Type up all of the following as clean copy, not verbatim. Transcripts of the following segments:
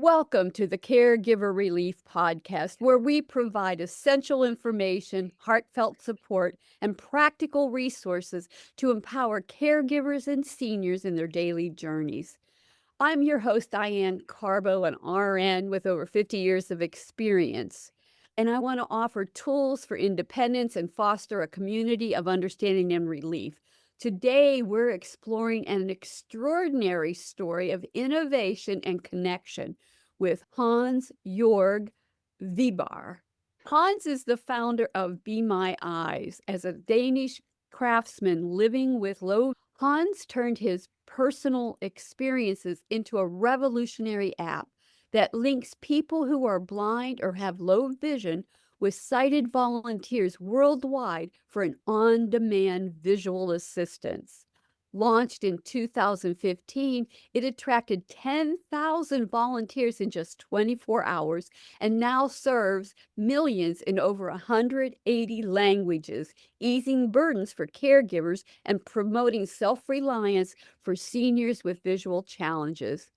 Welcome to the Caregiver Relief Podcast, where we provide essential information, heartfelt support, and practical resources to empower caregivers and seniors in their daily journeys. I'm your host, Diane Carbo, an RN with over 50 years of experience. And I want to offer tools for independence and foster a community of understanding and relief. Today, we're exploring an extraordinary story of innovation and connection with Hans Jørgen Wiberg. Hans is the founder of Be My Eyes. As a Danish craftsman living with low, Hans turned his personal experiences into a revolutionary app that links people who are blind or have low vision with sighted volunteers worldwide for an on-demand visual assistance. Launched in 2015, it attracted 10,000 volunteers in just 24 hours and now serves millions in over 180 languages, easing burdens for caregivers and promoting self-reliance for seniors with visual challenges.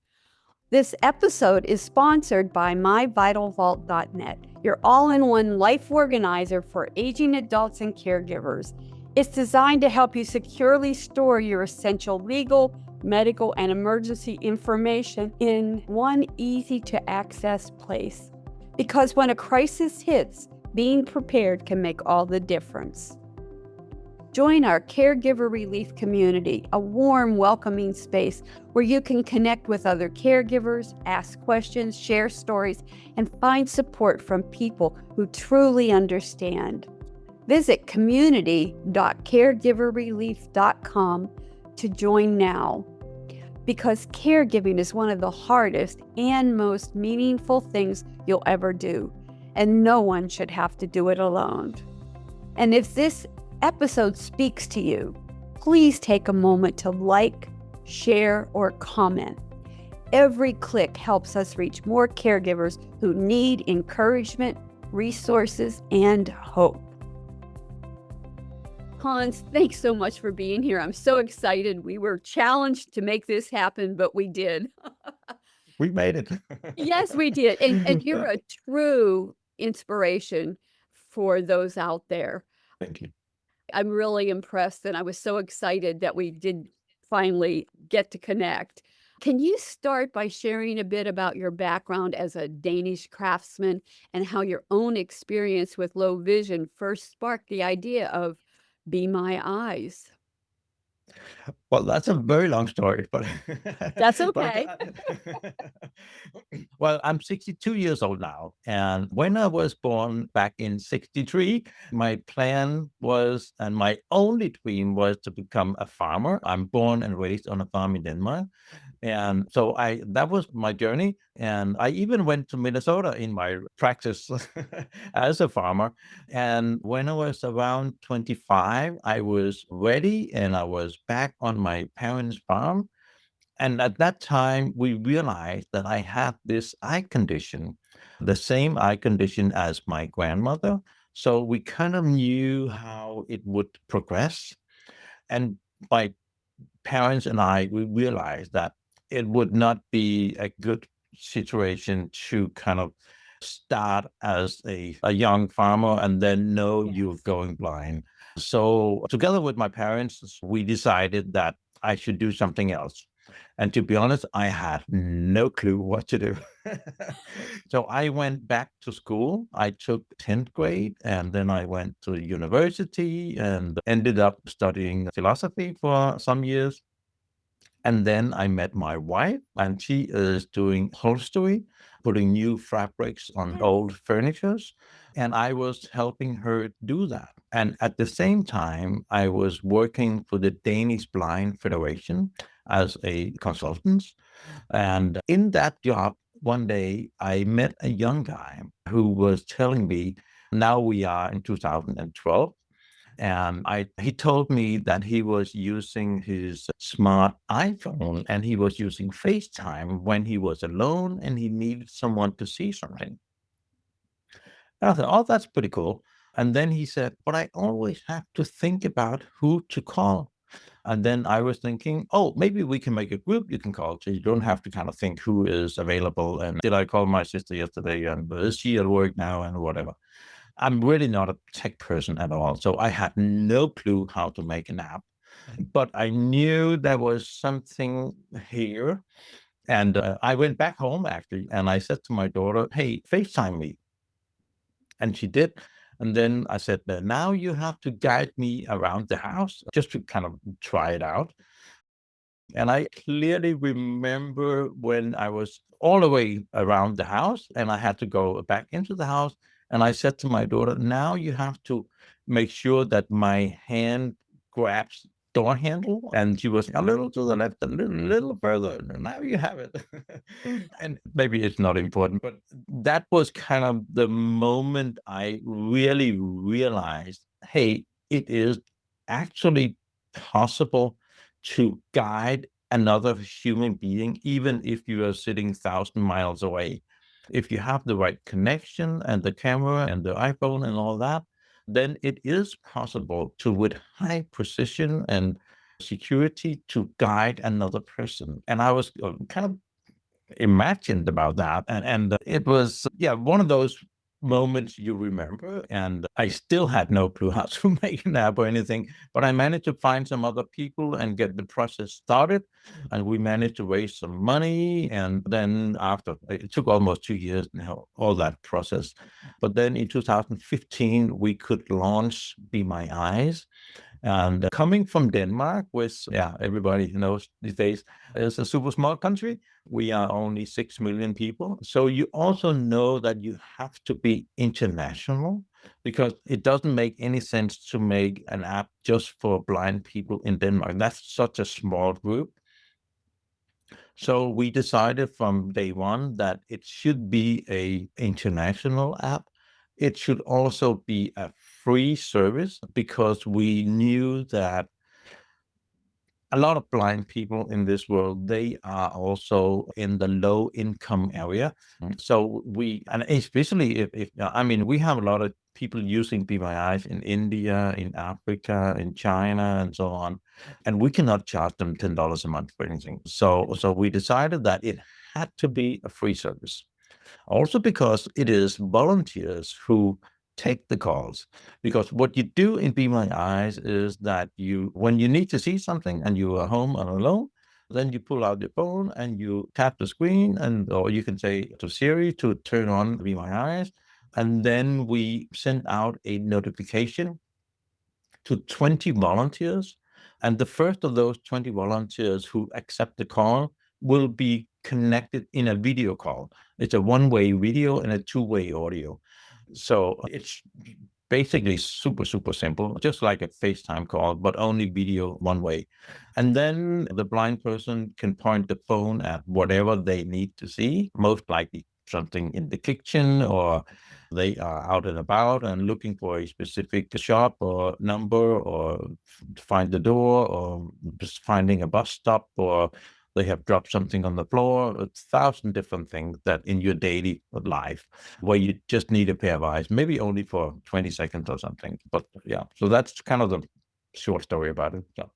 This episode is sponsored by myvitalvault.net, your all-in-one life organizer for aging adults and caregivers. It's designed to help you securely store your essential legal, medical, and emergency information in one easy-to-access place. Because when a crisis hits, being prepared can make all the difference. Join our Caregiver Relief community, a warm, welcoming space where you can connect with other caregivers, ask questions, share stories, and find support from people who truly understand. Visit community.caregiverrelief.com to join now, because caregiving is one of the hardest and most meaningful things you'll ever do, and no one should have to do it alone. And if this episode speaks to you, please take a moment to like, share, or comment. Every click helps us reach more caregivers who need encouragement, resources, and hope. Hans, thanks so much for being here. I'm so excited. We were challenged to make this happen, but we did. We made it. Yes, we did. And you're a true inspiration for those out there. Thank you. I'm really impressed, and I was so excited that we did finally get to connect. Can you start by sharing a bit about your background as a Danish craftsman and how your own experience with low vision first sparked the idea of Be My Eyes? Well, that's a very long story, but That's but okay. well, I'm 62 years old now, and when I was born back in 63, my plan was, and my only dream was to become a farmer. I'm born and raised on a farm in Denmark. And so that was my journey. And I even went to Minnesota in my practice as a farmer. And when I was around 25, I was ready and I was back on my parents' farm. And at that time, we realized that I had this eye condition, the same eye condition as my grandmother. So we kind of knew how it would progress. And my parents and I, we realized that it would not be a good situation to kind of start as a young farmer and then know you're Yes. going blind. So together with my parents, we decided that I should do something else. And to be honest, I had no clue what to do. So I went back to school. I took 10th grade and then I went to university and ended up studying philosophy for some years. And then I met my wife, and she is doing upholstery, putting new fabrics on Yes. old furnitures. And I was helping her do that. And at the same time, I was working for the Danish Blind Federation as a consultant. And in that job, one day I met a young guy who was telling me, now we are in 2012. And he told me that he was using his smart iPhone and he was using FaceTime when he was alone and he needed someone to see something. And I thought, oh, that's pretty cool. And then he said, but I always have to think about who to call. And then I was thinking, oh, maybe we can make a group you can call, so you don't have to kind of think who is available. And did I call my sister yesterday? And is she at work now? And whatever. I'm really not a tech person at all. So I had no clue how to make an app, but I knew there was something here. And I went back home actually, and I said to my daughter, hey, FaceTime me. And she did. And then I said, now you have to guide me around the house just to kind of try it out. And I clearly remember when I was all the way around the house and I had to go back into the house. And I said to my daughter, now you have to make sure that my hand grabs door handle. And she was a little to the left, a little further. Now you have it. And maybe it's not important, but that was kind of the moment I really realized, hey, it is actually possible to guide another human being, even if you are sitting 1,000 miles away. If you have the right connection and the camera and the iPhone and all that, then it is possible to, with high precision and security, to guide another person. And I was kind of imagined about that. And it was, yeah, one of those moments you remember. And I still had no clue how to make an app or anything, but I managed to find some other people and get the process started. And we managed to raise some money. And then after, it took almost 2 years now, all that process. But then in 2015, we could launch Be My Eyes. And coming from Denmark, which, yeah, everybody knows these days, is a super small country. We are only 6 million people. So you also know that you have to be international because it doesn't make any sense to make an app just for blind people in Denmark. That's such a small group. So we decided from day one that it should be a international app. It should also be a free service because we knew that a lot of blind people in this world, they are also in the low income area. So and especially if I mean, we have a lot of people using Be My Eyes in India, in Africa, in China, and so on. And we cannot charge them $10 a month for anything. So we decided that it had to be a free service. Also because it is volunteers who take the calls. Because what you do in Be My Eyes is that when you need to see something and you are home and alone, then you pull out your phone and you tap the screen, or you can say to Siri to turn on Be My Eyes. And then we send out a notification to 20 volunteers. And the first of those 20 volunteers who accept the call will be connected in a video call. It's a one-way video and a two-way audio. So it's basically super, super simple, just like a FaceTime call, but only video one way. And then the blind person can point the phone at whatever they need to see, most likely something in the kitchen, or they are out and about and looking for a specific shop or number, or find the door, or just finding a bus stop, or they have dropped something on the floor, 1,000 different things that in your daily life where you just need a pair of eyes, maybe only for 20 seconds or something. But yeah, so that's kind of the short story about it. So.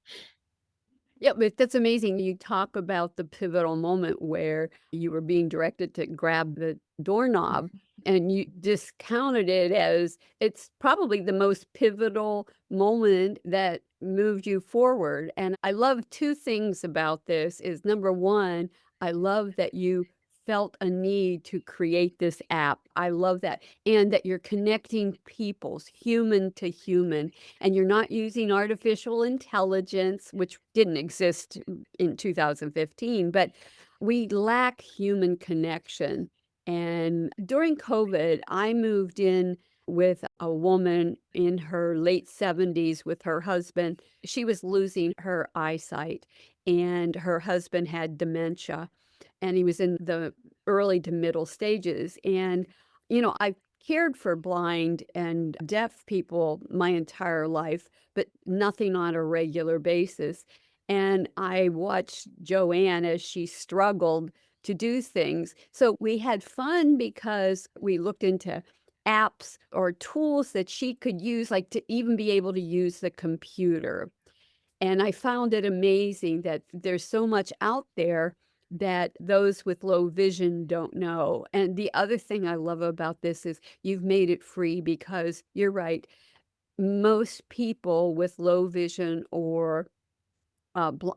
Yeah, but that's amazing. You talk about the pivotal moment where you were being directed to grab the doorknob and you discounted it as it's probably the most pivotal moment that moved you forward. And I love two things about this is number one, I love that you felt a need to create this app. I love that. And that you're connecting peoples, human to human, and you're not using artificial intelligence, which didn't exist in 2015, but we lack human connection. And during COVID, I moved in with a woman in her late 70s with her husband. She was losing her eyesight, and her husband had dementia, and he was in the early to middle stages. And, I cared for blind and deaf people my entire life, but nothing on a regular basis. And I watched Joanne as she struggled to do things. So we had fun because we looked into apps or tools that she could use, like to even be able to use the computer. And I found it amazing that there's so much out there that those with low vision don't know. And the other thing I love about this is you've made it free because you're right. Most people with low vision or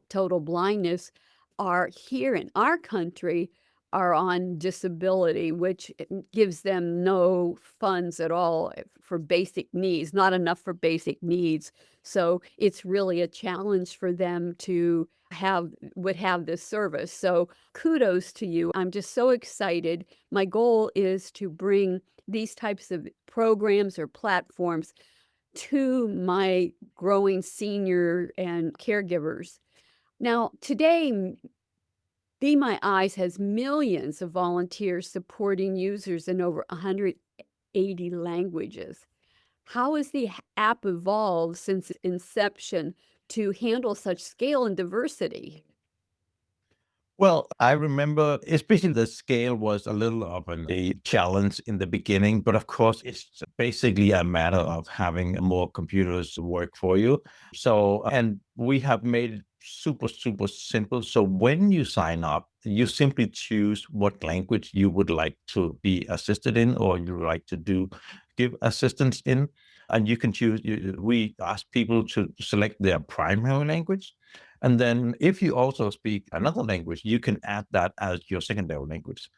total blindness are here in our country are on disability, which gives them no funds at all for basic needs, not enough for basic needs. So it's really a challenge for them to have this service. So kudos to you. I'm just so excited. My goal is to bring these types of programs or platforms to my growing senior and caregivers. Now, today, Be My Eyes has millions of volunteers supporting users in over 180 languages. How has the app evolved since its inception to handle such scale and diversity? Well, I remember, especially the scale was a little of a challenge in the beginning, but of course, it's basically a matter of having more computers work for you. So, and we have made it super, super simple. So when you sign up, you simply choose what language you would like to be assisted in, or you would like to give assistance in. And you can choose, we ask people to select their primary language. And then if you also speak another language, you can add that as your secondary language.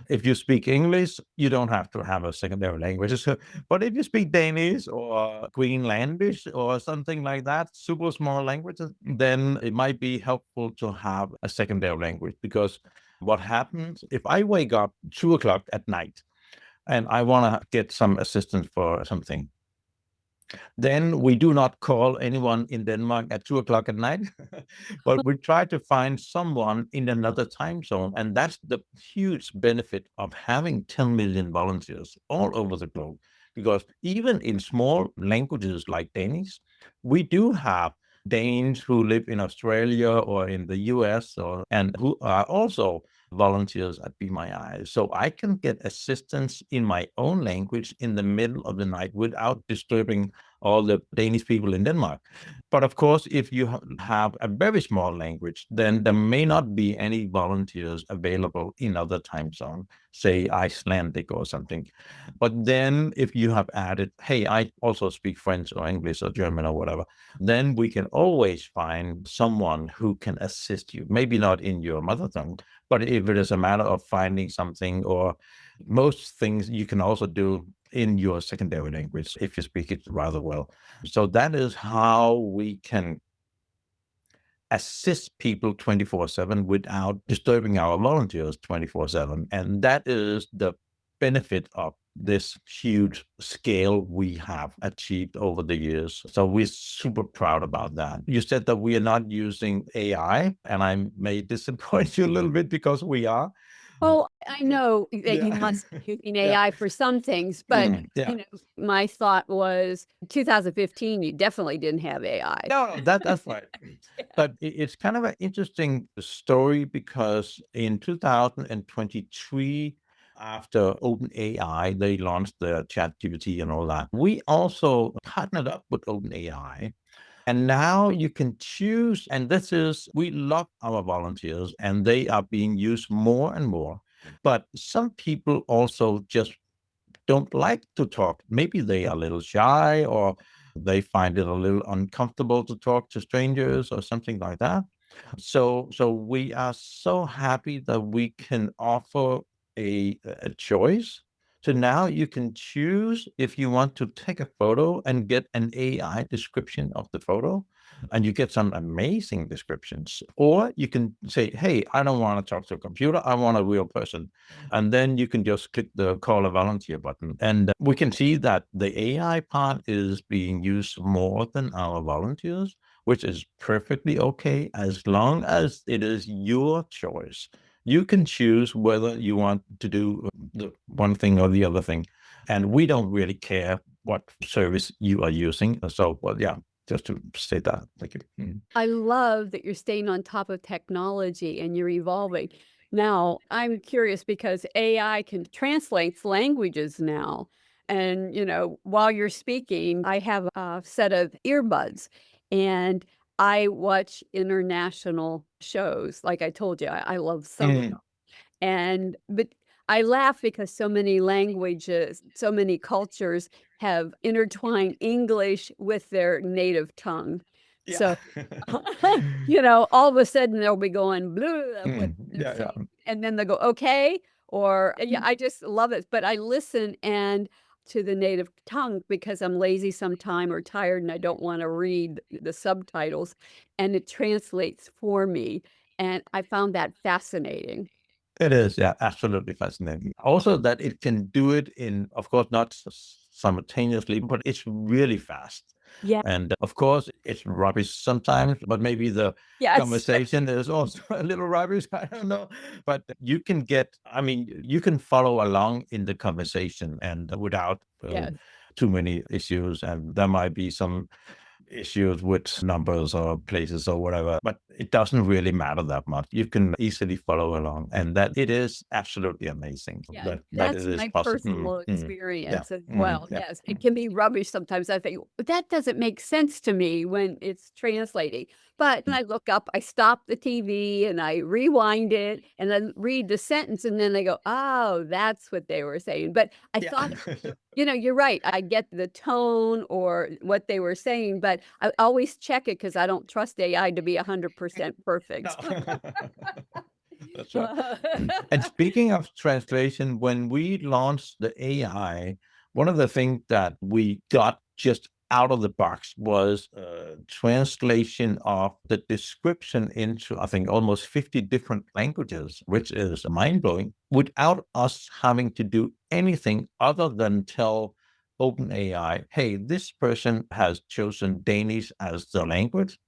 If you speak English, you don't have to have a secondary language. So, but if you speak Danish or Greenlandish or something like that, super small languages, then it might be helpful to have a secondary language, because what happens if I wake up 2 o'clock at night and I want to get some assistance for something, then we do not call anyone in Denmark at 2 o'clock at night, but we try to find someone in another time zone. And that's the huge benefit of having 10 million volunteers all over the globe. Because even in small languages like Danish, we do have Danes who live in Australia or in the US, and who are also volunteers at Be My Eyes. So I can get assistance in my own language in the middle of the night without disturbing all the Danish people in Denmark. But of course, if you have a very small language, then there may not be any volunteers available in other time zone, say Icelandic or something. But then if you have added, hey, I also speak French or English or German or whatever, then we can always find someone who can assist you. Maybe not in your mother tongue, but if it is a matter of finding something, or most things you can also do in your secondary language if you speak it rather well. So that is how we can assist people 24/7 without disturbing our volunteers 24/7. And that is the benefit of this huge scale we have achieved over the years. So we're super proud about that. You said that we are not using AI, and I may disappoint you a little bit because we are. Well, I know that you Yeah. must be using Yeah. AI for some things, but, Yeah. my thought was 2015, you definitely didn't have AI. No, no, that's right. But it's kind of an interesting story, because in 2023, after OpenAI, they launched the ChatGPT and all that. We also partnered up with OpenAI, and now you can choose. And this is, we love our volunteers, and they are being used more and more. But some people also just don't like to talk. Maybe they are a little shy, or they find it a little uncomfortable to talk to strangers or something like that. So we are so happy that we can offer a choice. So now you can choose if you want to take a photo and get an AI description of the photo, and you get some amazing descriptions. Or you can say, hey, I don't want to talk to a computer, I want a real person. And then you can just click the call a volunteer button. And we can see that the AI part is being used more than our volunteers, which is perfectly okay as long as it is your choice. You can choose whether you want to do the one thing or the other thing. And we don't really care what service you are using. So, well, yeah, just to say that. Thank you. Mm. I love that you're staying on top of technology and you're evolving. Now, I'm curious because AI can translate languages now. And, while you're speaking, I have a set of earbuds and I watch international shows. Like I told you, I love some of them. But I laugh because so many languages, so many cultures have intertwined English with their native tongue. Yeah. So, all of a sudden they'll be going blue what they're Yeah, yeah. saying, and then they'll go okay, or yeah, Mm. I just love it. But I listen and to the native tongue because I'm lazy sometime or tired and I don't want to read the subtitles, and it translates for me. And I found that fascinating. It is, yeah, absolutely fascinating. Also, that it can do it in, of course, not simultaneously, but it's really fast. Yeah. And of course, it's rubbish sometimes, but maybe the Yes. conversation is also a little rubbish. I don't know. But you can get, I mean, you can follow along in the conversation and without Yes. too many issues. And there might be some issues with numbers or places or whatever, but it doesn't really matter that much. You can easily follow along, and that it is absolutely amazing Yeah, that that's it is my possible. personal Yeah, experience as well. yeah. Yes, it can be rubbish sometimes. I think, "That doesn't make sense to me when it's translating." But when Mm. I look up, I stop the TV and I rewind it and then read the sentence, and then I go, "Oh, that's what they were saying." But I Yeah. thought you're right. I get the tone or what they were saying, but I always check it because I don't trust AI to be 100% No. perfect. That's right. And speaking of translation, when we launched the AI, one of the things that we got just out of the box was translation of the description into, I think, almost 50 different languages, which is mind blowing, without us having to do anything other than tell OpenAI, hey, this person has chosen Danish as the language.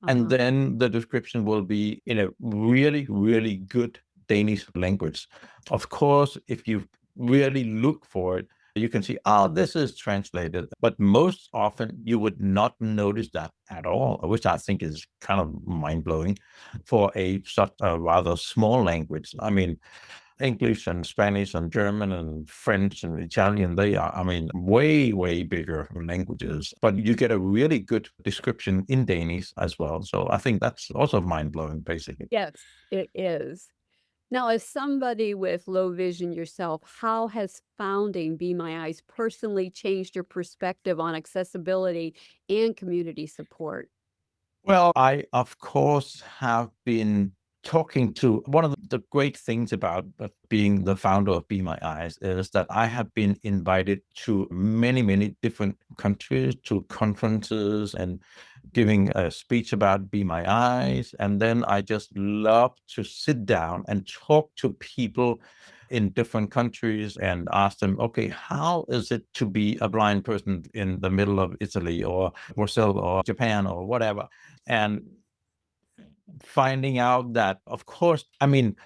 And Uh-huh. then the description will be in a really, really good Danish language. Of course, if you really look for it, you can see, oh, this is translated. But most often, you would not notice that at all, which I think is kind of mind blowing for such a rather small language. I mean, English and Spanish and German and French and Italian, they are, I mean, way, way bigger languages. But you get a really good description in Danish as well. So I think that's also mind blowing, basically. Yes, it is. Now, as somebody with low vision yourself, how has founding Be My Eyes personally changed your perspective on accessibility and community support? Well, I, of course, have been talking to one of the great things about being the founder of Be My Eyes is that I have been invited to many, many different countries, to conferences and giving a speech about Be My Eyes. And then I just love to sit down and talk to people in different countries and ask them, okay, how is it to be a blind person in the middle of Italy or Brazil or Japan or whatever? And finding out that, of course, I mean,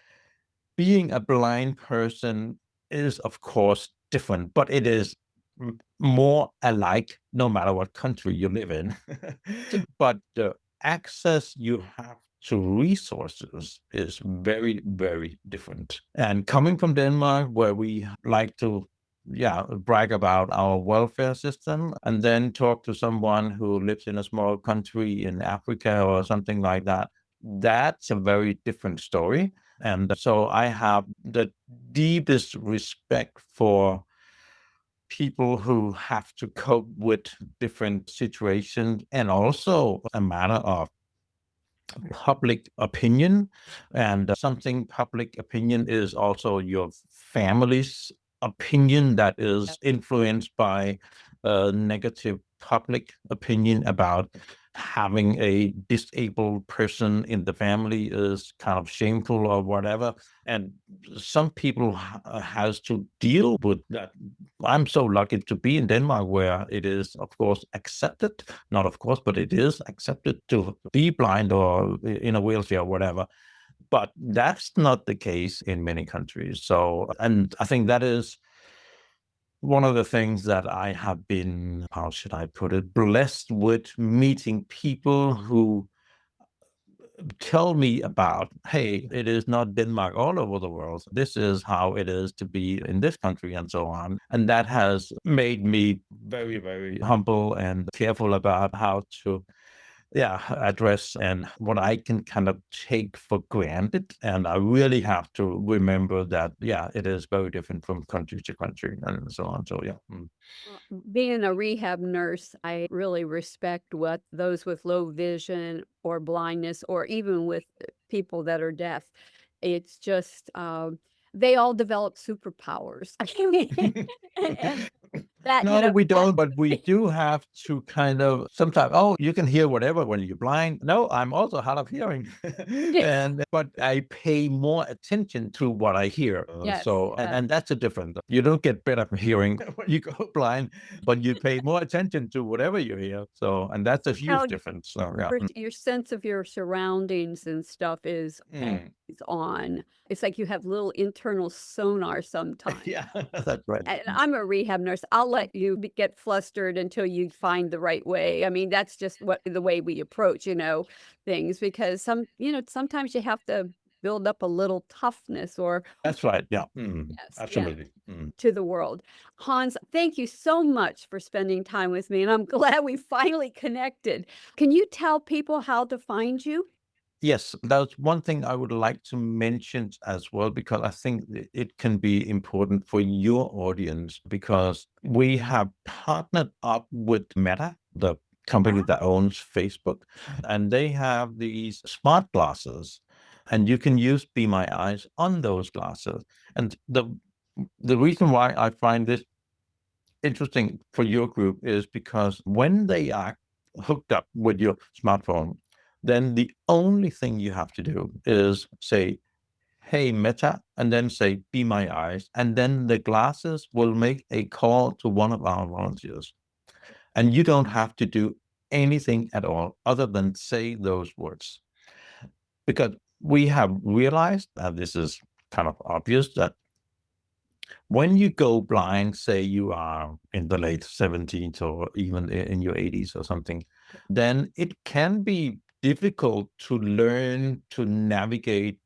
being a blind person is, of course, different, but it is more alike no matter what country you live in. But the access you have to resources is very, very different. And coming from Denmark, where we like to, yeah, brag about our welfare system, and then talk to someone who lives in a small country in Africa or something like that, that's a very different story. And so I have the deepest respect for people who have to cope with different situations, and also a matter of public opinion. And something public opinion is also your family's opinion that is influenced by negative public opinion about having a disabled person in the family is kind of shameful or whatever. And some people has to deal with that. I'm so lucky to be in Denmark, where it is, of course, accepted, not of course, but it is accepted to be blind or in a wheelchair or whatever. But that's not the case in many countries. So, and I think that is one of the things that I have been, how should I put it, blessed with meeting people who tell me about, hey, it is not Denmark all over the world. This is how it is to be in this country and so on. And that has made me very, very humble and careful about how to address and what I can kind of take for granted. And I really have to remember that, it is very different from country to country and so on. So, yeah. Being a rehab nurse, I really respect what those with low vision or blindness, or even with people that are deaf. It's just, they all develop superpowers. I mean, and that, No, we don't, but we do have to kind of sometimes, oh, you can hear whatever when you're blind. No, I'm also hard of hearing. But I pay more attention to what I hear. yes, And that's a difference. You don't get better hearing when you go blind, but you pay more attention to whatever you hear. So, and that's a huge how difference. So, yeah. your sense of your surroundings and stuff is Mm. on. It's like you have little internal sonar sometimes. Yeah, that's right. And I'm a rehab nurse. I'll let you get flustered until you find the right way. I mean, that's just the way we approach, things, because sometimes you have to build up a little toughness or That's right. Yeah. yes, yeah, Absolutely. to the world. Hans, thank you so much for spending time with me, and I'm glad we finally connected. Can you tell people how to find you? Yes, that's one thing I would like to mention as well, because I think it can be important for your audience because we have partnered up with Meta, the company that owns Facebook, and they have these smart glasses, and you can use Be My Eyes on those glasses. And the reason why I find this interesting for your group is because when they are hooked up with your smartphone, then the only thing you have to do is say, "Hey, Meta," and then say, "Be my eyes." And then the glasses will make a call to one of our volunteers. And you don't have to do anything at all other than say those words. Because we have realized, and this is kind of obvious, that when you go blind, say you are in the late 70s or even in your 80s or something, then it can be difficult to learn to navigate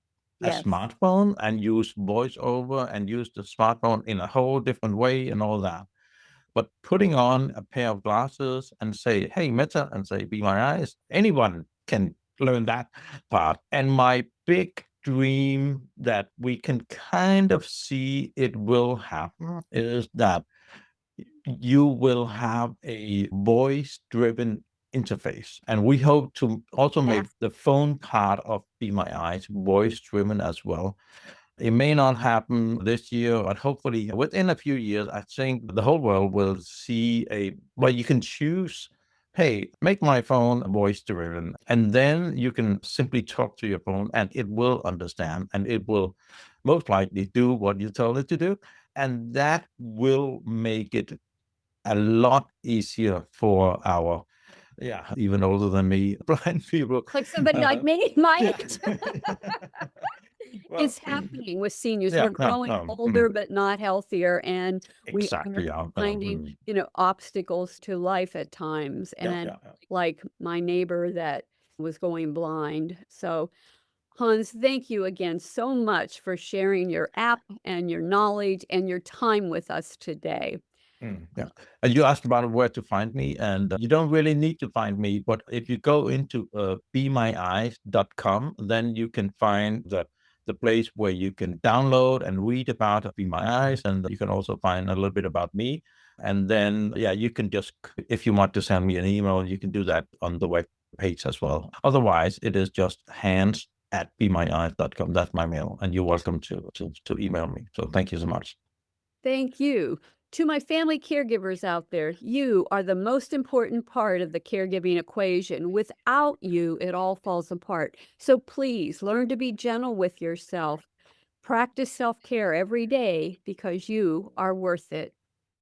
a Yes. smartphone and use voiceover and use the smartphone in a whole different way and all that. But putting on a pair of glasses and say, "Hey, Meta," and say, "Be my eyes," anyone can learn that part. And my big dream that we can kind of see it will happen is that you will have a voice driven interface. And we hope to also make Yes. the phone part of Be My Eyes voice driven as well. It may not happen this year, but hopefully within a few years, I think the whole world will see where you can choose, hey, make my phone voice driven. And then you can simply talk to your phone and it will understand and it will most likely do what you told it to do. And that will make it a lot easier for our, even older than me, blind people. Like somebody like Uh, me, my yeah. age. Well, It's happening with seniors. yeah, We're growing older, but not healthier, and we are exactly. Yeah, finding, obstacles to life at times. yeah, And yeah. like my neighbor that was going blind. So, Hans, thank you again so much for sharing your app and your knowledge and your time with us today. Yeah. And you asked about where to find me, and you don't really need to find me, but if you go into bemyeyes.com, then you can find the place where you can download and read about Be My Eyes, and you can also find a little bit about me. And then, you can just, if you want to send me an email, you can do that on the web page as well. Otherwise, it is just hands@bemyeyes.com. That's my mail, and you're welcome to email me. So thank you so much. Thank you. To my family caregivers out there, you are the most important part of the caregiving equation. Without you, it all falls apart. So please learn to be gentle with yourself. Practice self care every day because you are worth it.